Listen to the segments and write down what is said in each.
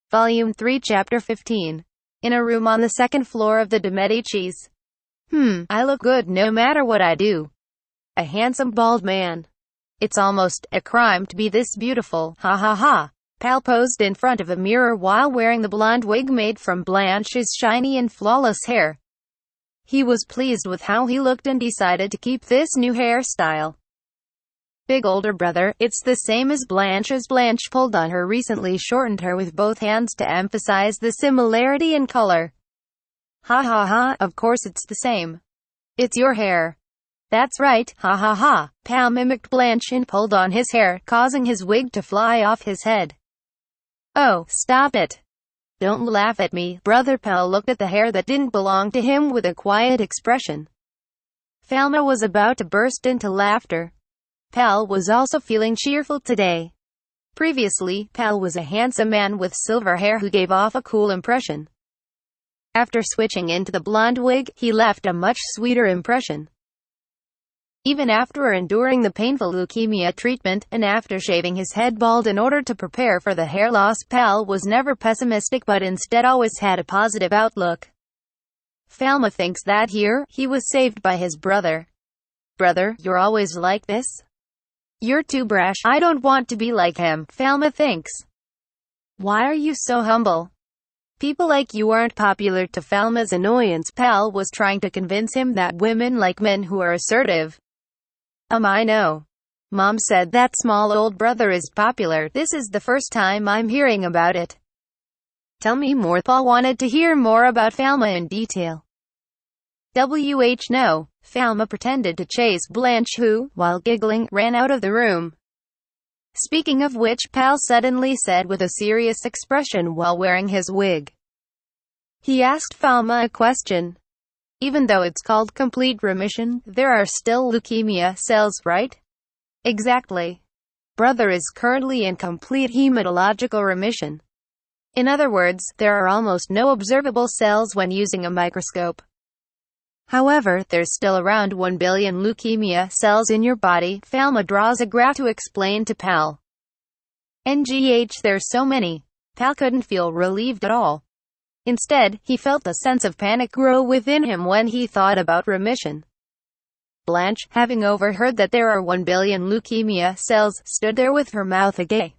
Volume 3 Chapter 15. In a room on the second floor of the de Medicis. I look good no matter what I do. A handsome bald man. It's almost a crime to be this beautiful, ha ha ha. Pal posed in front of a mirror while wearing the blonde wig made from Blanche's shiny and flawless hair. He was pleased with how he looked and decided to keep this new hairstyle. Big older brother, it's the same as Blanche's. Blanche pulled on her recently shortened hair with both hands to emphasize the similarity in color. Ha ha ha, of course it's the same. It's your hair. That's right, ha ha ha. Pal mimicked Blanche and pulled on his hair, causing his wig to fly off his head. Oh, stop it. Don't laugh at me, brother. Pal looked at the hair that didn't belong to him with a quiet expression. Falma was about to burst into laughter. Pal was also feeling cheerful today. Previously, Pal was a handsome man with silver hair who gave off a cool impression. After switching into the blonde wig, he left a much sweeter impression. Even after enduring the painful leukemia treatment, and after shaving his head bald in order to prepare for the hair loss, Pal was never pessimistic but instead always had a positive outlook. Falma thinks that here, he was saved by his brother. Brother, you're always like this? You're too brash. I don't want to be like him, Falma thinks. Why are you so humble? People like you aren't popular. To Falma's annoyance, Pal was trying to convince him that women like men who are assertive. I know. Mom said that small old brother is popular. This is the first time I'm hearing about it. Tell me more. Paul wanted to hear more about Falma in detail. No. Falma pretended to chase Blanche who, while giggling, ran out of the room. Speaking of which, Pal suddenly said with a serious expression while wearing his wig. He asked Falma a question. Even though it's called complete remission, there are still leukemia cells, right? Exactly. Brother is currently in complete hematological remission. In other words, there are almost no observable cells when using a microscope. However, there's still around 1 billion leukemia cells in your body. Falma draws a graph to explain to Pal. There's so many. Pal couldn't feel relieved at all. Instead, he felt a sense of panic grow within him when he thought about remission. Blanche, having overheard that there are 1 billion leukemia cells, stood there with her mouth agape.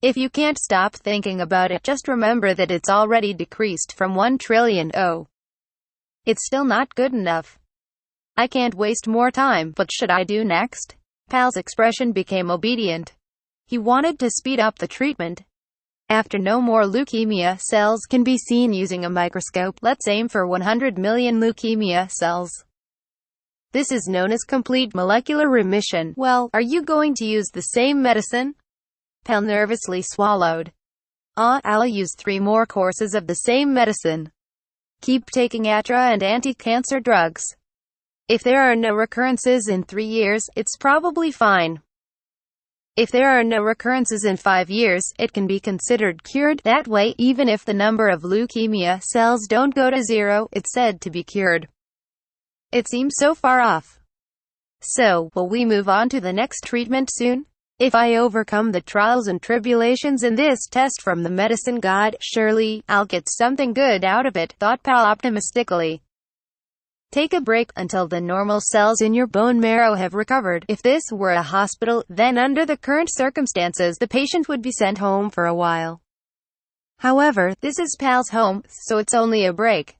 If you can't stop thinking about it, just remember that it's already decreased from 1 trillion. It's still not good enough. I can't waste more time. What should I do next? Pal's expression became obedient. He wanted to speed up the treatment. After no more leukemia cells can be seen using a microscope, let's aim for 100 million leukemia cells. This is known as complete molecular remission. Well, are you going to use the same medicine? Pal nervously swallowed. I'll use 3 more courses of the same medicine. Keep taking Atra and anti-cancer drugs. If there are no recurrences in 3 years, it's probably fine. If there are no recurrences in 5 years, it can be considered cured. That way, even if the number of leukemia cells don't go to 0, it's said to be cured. It seems so far off. So, will we move on to the next treatment soon? If I overcome the trials and tribulations in this test from the medicine god, surely, I'll get something good out of it, thought Pal optimistically. Take a break, until the normal cells in your bone marrow have recovered. If this were a hospital, then under the current circumstances the patient would be sent home for a while. However, this is Pal's home, so it's only a break.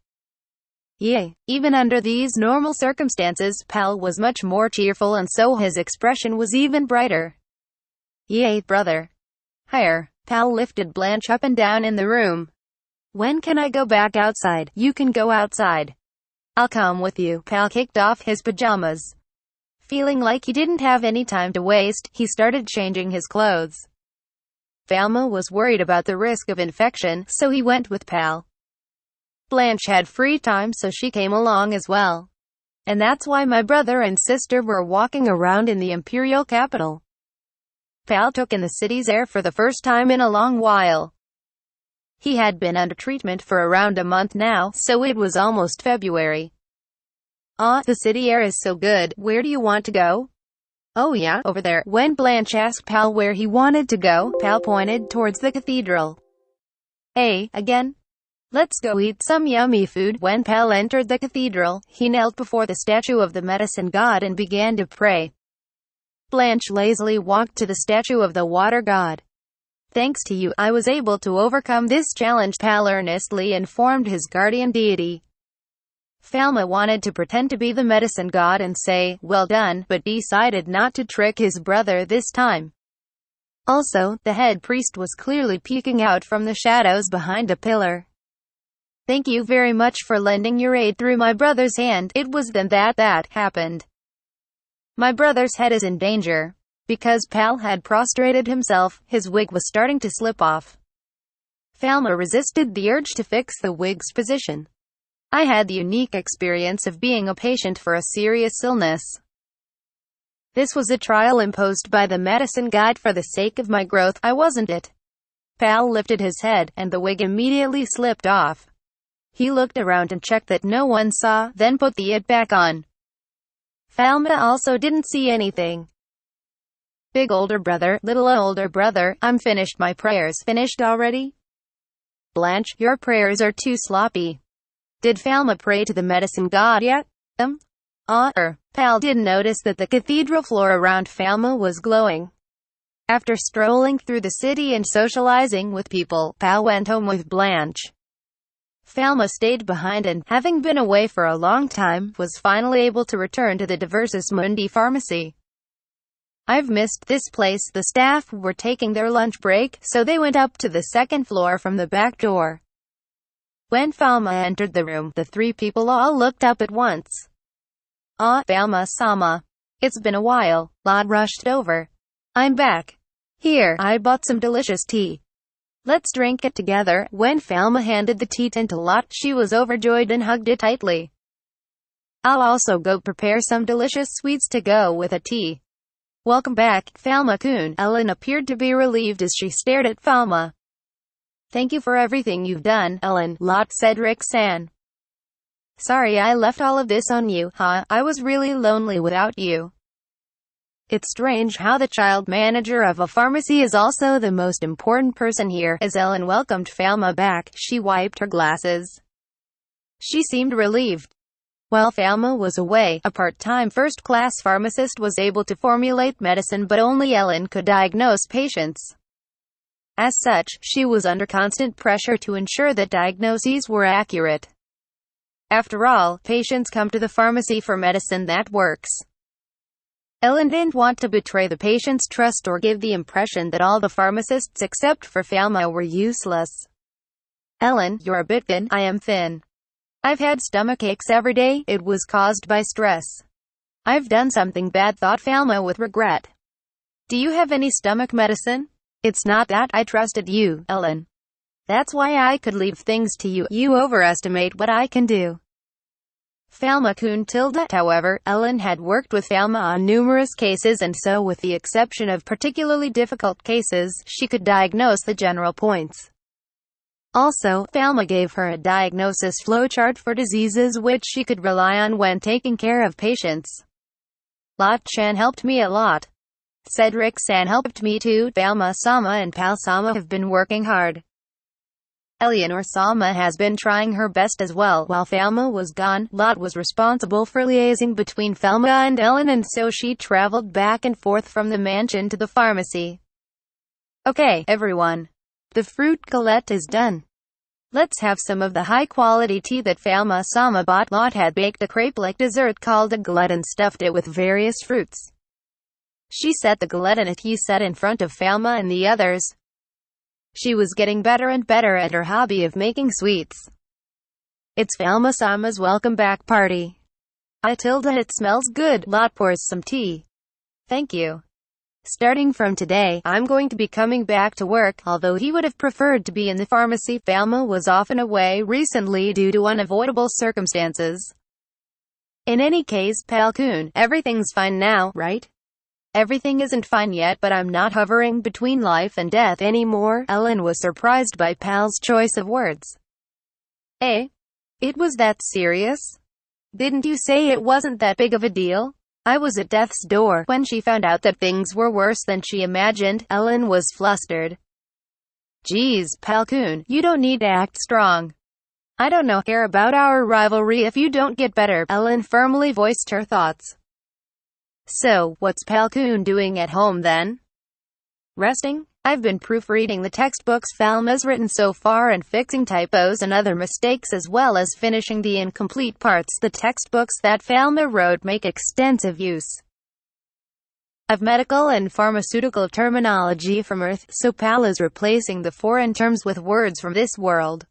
Yay! Even under these normal circumstances, Pal was much more cheerful and so his expression was even brighter. Yay, brother. Higher. Pal lifted Blanche up and down in the room. When can I go back outside? You can go outside. I'll come with you. Pal kicked off his pajamas. Feeling like he didn't have any time to waste, he started changing his clothes. Falma was worried about the risk of infection, so he went with Pal. Blanche had free time so she came along as well. And that's why my brother and sister were walking around in the imperial capital. Pal took in the city's air for the first time in a long while. He had been under treatment for around a month now, so it was almost February. The city air is so good. Where do you want to go? Oh yeah, over there. When Blanche asked Pal where he wanted to go, Pal pointed towards the cathedral. Again? Let's go eat some yummy food. When Pal entered the cathedral, he knelt before the statue of the medicine god and began to pray. Blanche lazily walked to the statue of the water god. Thanks to you, I was able to overcome this challenge, Pal earnestly informed his guardian deity. Falma wanted to pretend to be the medicine god and say, well done, but decided not to trick his brother this time. Also, the head priest was clearly peeking out from the shadows behind a pillar. Thank you very much for lending your aid through my brother's hand. It was then that happened. My brother's head is in danger. Because Pal had prostrated himself, his wig was starting to slip off. Falma resisted the urge to fix the wig's position. I had the unique experience of being a patient for a serious illness. This was a trial imposed by the medicine god for the sake of my growth, I wasn't it. Pal lifted his head, and the wig immediately slipped off. He looked around and checked that no one saw, then put the it back on. Falma also didn't see anything. Big older brother, little older brother, I'm finished. My prayers finished already? Blanche, your prayers are too sloppy. Did Falma pray to the medicine god yet? Pal didn't notice that the cathedral floor around Falma was glowing. After strolling through the city and socializing with people, Pal went home with Blanche. Falma stayed behind and, having been away for a long time, was finally able to return to the Diversus Mundi pharmacy. I've missed this place. The staff were taking their lunch break, so they went up to the second floor from the back door. When Falma entered the room, the three people all looked up at once. Falma-sama. It's been a while. Lot rushed over. I'm back. Here, I bought some delicious tea. Let's drink it together. When Falma handed the tea tin to Lot, she was overjoyed and hugged it tightly. I'll also go prepare some delicious sweets to go with a tea. Welcome back, Falma-kun. Ellen appeared to be relieved as she stared at Falma. Thank you for everything you've done, Ellen, Lot said Rick-san. Sorry I left all of this on you, I was really lonely without you. It's strange how the child manager of a pharmacy is also the most important person here. As Ellen welcomed Falma back, she wiped her glasses. She seemed relieved. While Falma was away, a part-time first-class pharmacist was able to formulate medicine, but only Ellen could diagnose patients. As such, she was under constant pressure to ensure that diagnoses were accurate. After all, patients come to the pharmacy for medicine that works. Ellen didn't want to betray the patient's trust or give the impression that all the pharmacists except for Falma were useless. Ellen, you're a bit thin. I am thin. I've had stomach aches every day. It was caused by stress. I've done something bad, thought Falma with regret. Do you have any stomach medicine? It's not that. I trusted you, Ellen. That's why I could leave things to you. You overestimate what I can do. Falma-kun tilde. However, Ellen had worked with Falma on numerous cases, and so with the exception of particularly difficult cases, she could diagnose the general points. Also, Falma gave her a diagnosis flowchart for diseases which she could rely on when taking care of patients. Lot-chan helped me a lot. Cedric-san helped me too. Falma-sama and Pal-sama have been working hard. Eleanor-sama has been trying her best as well. While Falma was gone, Lot was responsible for liaising between Falma and Ellen, and so she traveled back and forth from the mansion to the pharmacy. Okay, everyone. The fruit galette is done. Let's have some of the high-quality tea that Falma-sama bought. Lot had baked a crepe-like dessert called a galette and stuffed it with various fruits. She set the galette in a tea set in front of Falma and the others. She was getting better and better at her hobby of making sweets. It's Falma-sama's welcome back party. It smells good. Lot pours some tea. Thank you. Starting from today, I'm going to be coming back to work. Although he would have preferred to be in the pharmacy, Falma was often away recently due to unavoidable circumstances. In any case, Pal-kun, everything's fine now, right? Everything isn't fine yet, but I'm not hovering between life and death anymore. Ellen was surprised by Pal's choice of words. It was that serious? Didn't you say it wasn't that big of a deal? I was at death's door. When she found out that things were worse than she imagined, Ellen was flustered. Geez, Palcoon, you don't need to act strong. I don't care about our rivalry if you don't get better, Ellen firmly voiced her thoughts. So, what's Palcoon doing at home then? Resting? I've been proofreading the textbooks Falma's written so far and fixing typos and other mistakes as well as finishing the incomplete parts. The textbooks that Falma wrote make extensive use of medical and pharmaceutical terminology from Earth, so Pal is replacing the foreign terms with words from this world.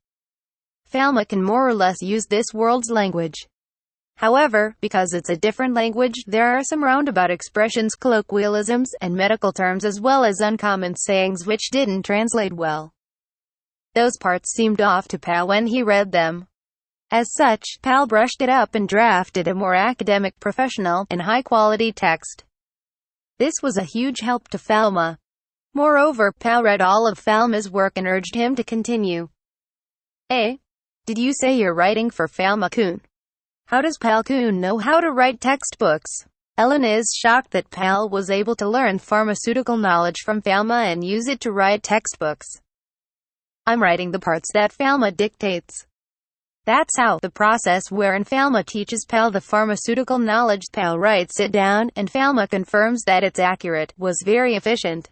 Falma can more or less use this world's language. However, because it's a different language, there are some roundabout expressions, colloquialisms, and medical terms as well as uncommon sayings which didn't translate well. Those parts seemed off to Pal when he read them. As such, Pal brushed it up and drafted a more academic, professional, and high-quality text. This was a huge help to Falma. Moreover, Pal read all of Falma's work and urged him to continue. Did you say you're writing for Falma-kun? How does Palcoon know how to write textbooks? Ellen is shocked that Pal was able to learn pharmaceutical knowledge from Falma and use it to write textbooks. I'm writing the parts that Falma dictates. That's how the process wherein Falma teaches Pal the pharmaceutical knowledge. Pal writes it down, and Falma confirms that it's accurate, was very efficient.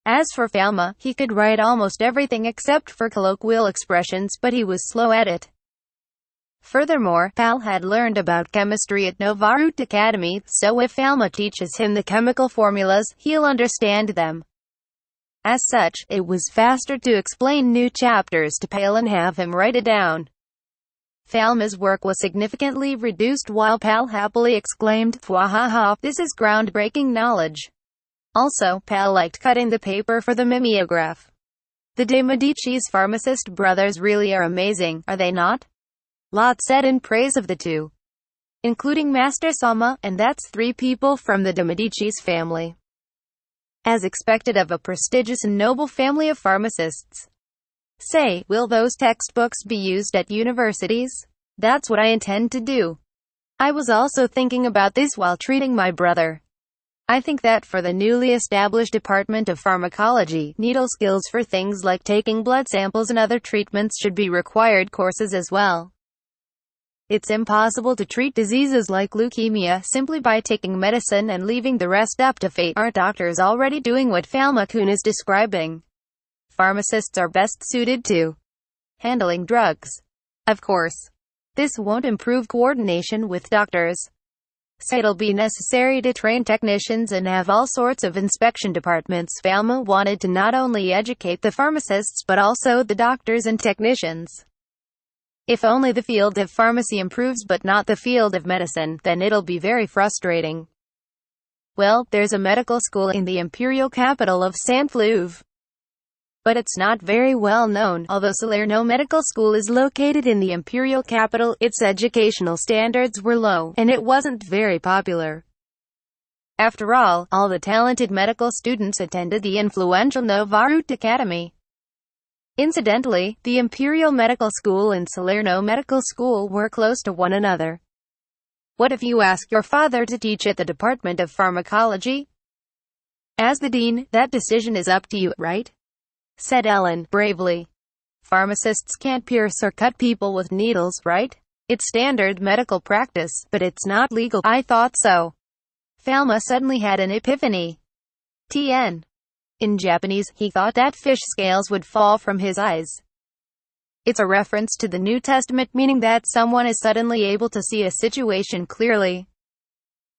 As for Falma, he could write almost everything except for colloquial expressions, but he was slow at it. Furthermore, Pal had learned about chemistry at Novarut Academy, so if Falma teaches him the chemical formulas, he'll understand them. As such, it was faster to explain new chapters to Pal and have him write it down. Falma's work was significantly reduced while Pal happily exclaimed, "Wahaha, this is groundbreaking knowledge." Also, Pal liked cutting the paper for the mimeograph. The de Medici's pharmacist brothers really are amazing, are they not? Lot said in praise of the two, including Master Sama, and that's 3 people from the de Medici's family. As expected of a prestigious and noble family of pharmacists. Say, will those textbooks be used at universities? That's what I intend to do. I was also thinking about this while treating my brother. I think that for the newly established Department of Pharmacology, needle skills for things like taking blood samples and other treatments should be required courses as well. It's impossible to treat diseases like leukemia simply by taking medicine and leaving the rest up to fate. Aren't doctors already doing what Falma-kun is describing? Pharmacists are best suited to handling drugs. Of course, this won't improve coordination with doctors. So it'll be necessary to train technicians and have all sorts of inspection departments. Falma wanted to not only educate the pharmacists but also the doctors and technicians. If only the field of pharmacy improves but not the field of medicine, then it'll be very frustrating. Well, there's a medical school in the imperial capital of Saint-Fleuve. But it's not very well known. Although Salerno Medical School is located in the imperial capital, its educational standards were low, and it wasn't very popular. After all the talented medical students attended the influential Novarut Academy. Incidentally, the Imperial Medical School and Salerno Medical School were close to one another. What if you ask your father to teach at the Department of Pharmacology? As the dean, that decision is up to you, right? Said Ellen, bravely. Pharmacists can't pierce or cut people with needles, right? It's standard medical practice, but it's not legal. I thought so. Falma suddenly had an epiphany. TN. In Japanese, he thought that fish scales would fall from his eyes. It's a reference to the New Testament, meaning that someone is suddenly able to see a situation clearly.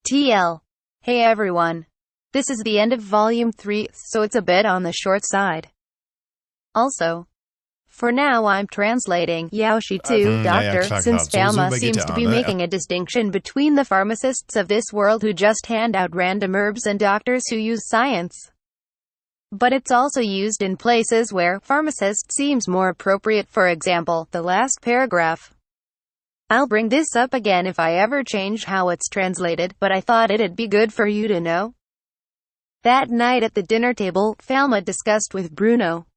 TL. Hey everyone. This is the end of Volume 3, so it's a bit on the short side. Also, for now I'm translating Yaoshi to Doctor, since Falma seems to be making a distinction between the pharmacists of this world who just hand out random herbs and doctors who use science. But it's also used in places where pharmacist seems more appropriate, for example, the last paragraph. I'll bring this up again if I ever change how it's translated, but I thought it'd be good for you to know. That night at the dinner table, Falma discussed with Bruno.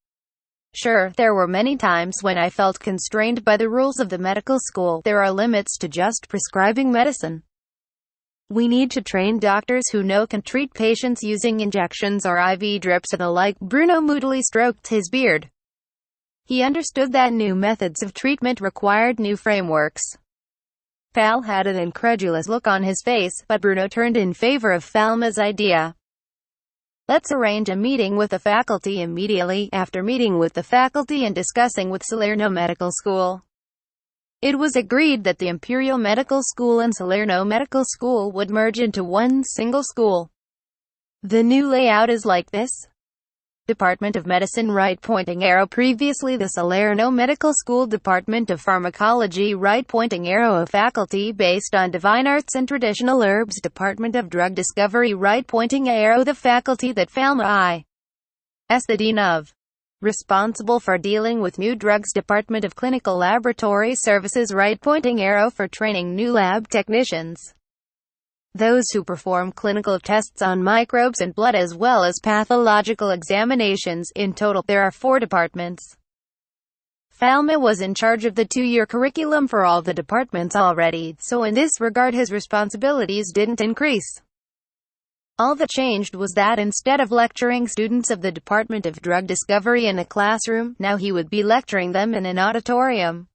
Sure, there were many times when I felt constrained by the rules of the medical school. There are limits to just prescribing medicine. We need to train doctors who can treat patients using injections or IV drips and the like. Bruno moodily stroked his beard. He understood that new methods of treatment required new frameworks. Fal had an incredulous look on his face, but Bruno turned in favor of Falma's idea. Let's arrange a meeting with the faculty immediately. After meeting with the faculty and discussing with Salerno Medical School, it was agreed that the Imperial Medical School and Salerno Medical School would merge into one single school. The new layout is like this. Department of Medicine, right pointing arrow. Previously the Salerno Medical School. Department of Pharmacology, right pointing arrow. A faculty based on divine arts and traditional herbs. Department of Drug Discovery, right pointing arrow. The faculty that Falma I.S. the dean of, responsible for dealing with new drugs. Department of Clinical Laboratory Services, right pointing arrow, for training new lab technicians, those who perform clinical tests on microbes and blood as well as pathological examinations. In total, there are 4 departments. Falma was in charge of the 2-year curriculum for all the departments already, so in this regard his responsibilities didn't increase. All that changed was that instead of lecturing students of the Department of Drug Discovery in a classroom, now he would be lecturing them in an auditorium.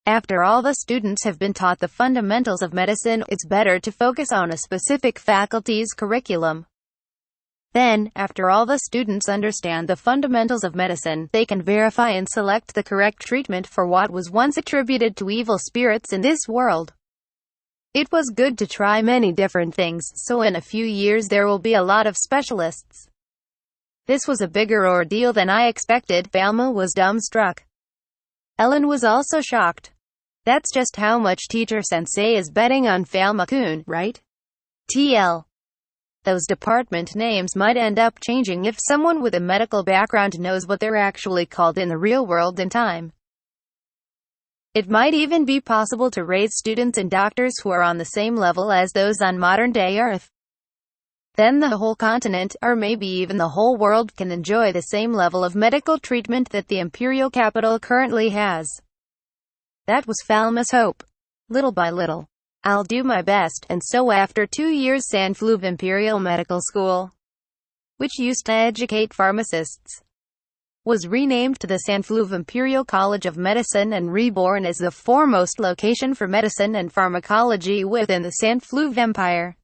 After all the students have been taught the fundamentals of medicine, it's better to focus on a specific faculty's curriculum. Then, after all the students understand the fundamentals of medicine, they can verify and select the correct treatment for what was once attributed to evil spirits in this world. It was good to try many different things, so in a few years there will be a lot of specialists. This was a bigger ordeal than I expected. Falma was dumbstruck. Ellen was also shocked. That's just how much Teacher Sensei is betting on Falma-kun, right? TL. Those department names might end up changing if someone with a medical background knows what they're actually called in the real world in time. It might even be possible to raise students and doctors who are on the same level as those on modern-day Earth. Then the whole continent, or maybe even the whole world, can enjoy the same level of medical treatment that the imperial capital currently has. That was Falma's hope. Little by little. I'll do my best. And so after 2 years Sanflug Imperial Medical School, which used to educate pharmacists, was renamed to the Sanflug Imperial College of Medicine and reborn as the foremost location for medicine and pharmacology within the Sanflug Empire.